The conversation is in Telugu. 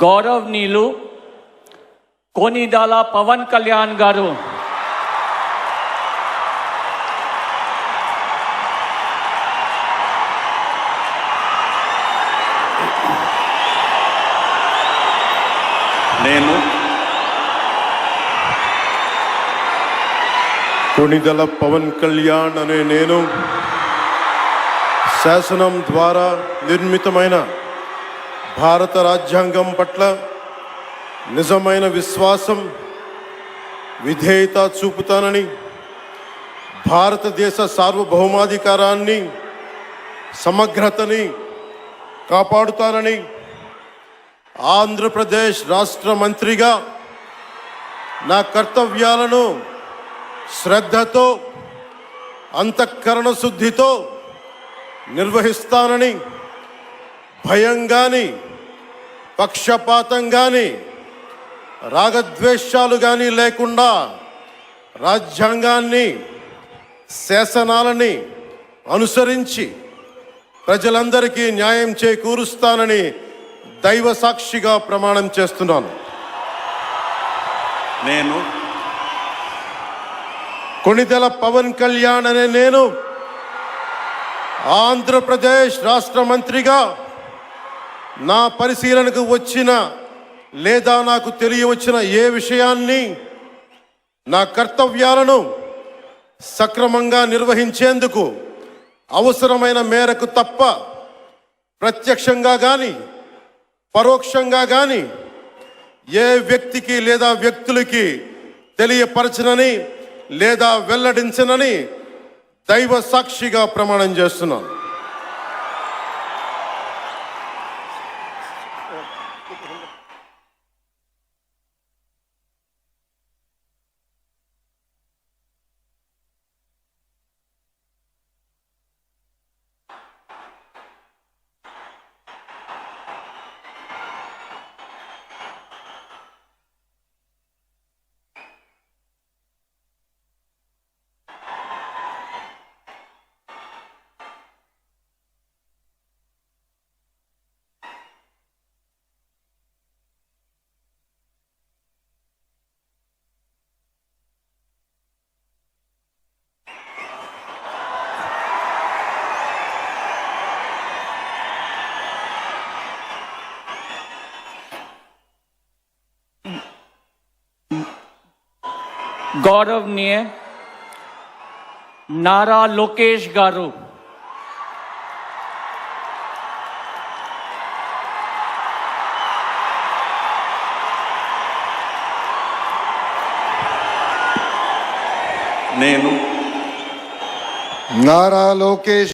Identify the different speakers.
Speaker 1: గౌరవనీయులు కొనిదెల పవన్ కళ్యాణ్ గారు
Speaker 2: కొనిదెల పవన్ కళ్యాణ్ అనే నేను శాసనం ద్వారా నిర్మితమైన భారత రాజ్యాంగం పట్ల నిజమైన విశ్వాసం విధేయత చూపుతానని, భారతదేశ సార్వభౌమాధికారాన్ని సమగ్రతని కాపాడుతానని, ఆంధ్రప్రదేశ్ రాష్ట్ర మంత్రిగా నా కర్తవ్యాలను శ్రద్ధతో అంతఃకరణ శుద్ధితో నిర్వహిస్తానని, భయం కానీ పక్షపాతం కానీ రాగద్వేషాలు కానీ లేకుండా రాజ్యాంగాన్ని శాసనాలని అనుసరించి ప్రజలందరికీ న్యాయం చేకూరుస్తానని దైవ సాక్షిగా ప్రమాణం చేస్తున్నాను.
Speaker 3: నేను
Speaker 2: కొనిదెల పవన్ కళ్యాణ్ అనే నేను ఆంధ్రప్రదేశ్ రాష్ట్ర మంత్రిగా నా పరిశీలనకు వచ్చిన లేదా నాకు తెలియవచ్చిన ఏ విషయాన్ని, నా కర్తవ్యాలను సక్రమంగా నిర్వహించేందుకు అవసరమైన మేరకు తప్ప ప్రత్యక్షంగా కానీ పరోక్షంగా కానీ ఏ వ్యక్తికి లేదా వ్యక్తులకి తెలియపరచనని లేదా వెల్లడించనని దైవ సాక్షిగా ప్రమాణం చేస్తున్నాను.
Speaker 1: गौरवनीय नारा लोकेश गारू
Speaker 3: నేను
Speaker 4: नारा लोकेश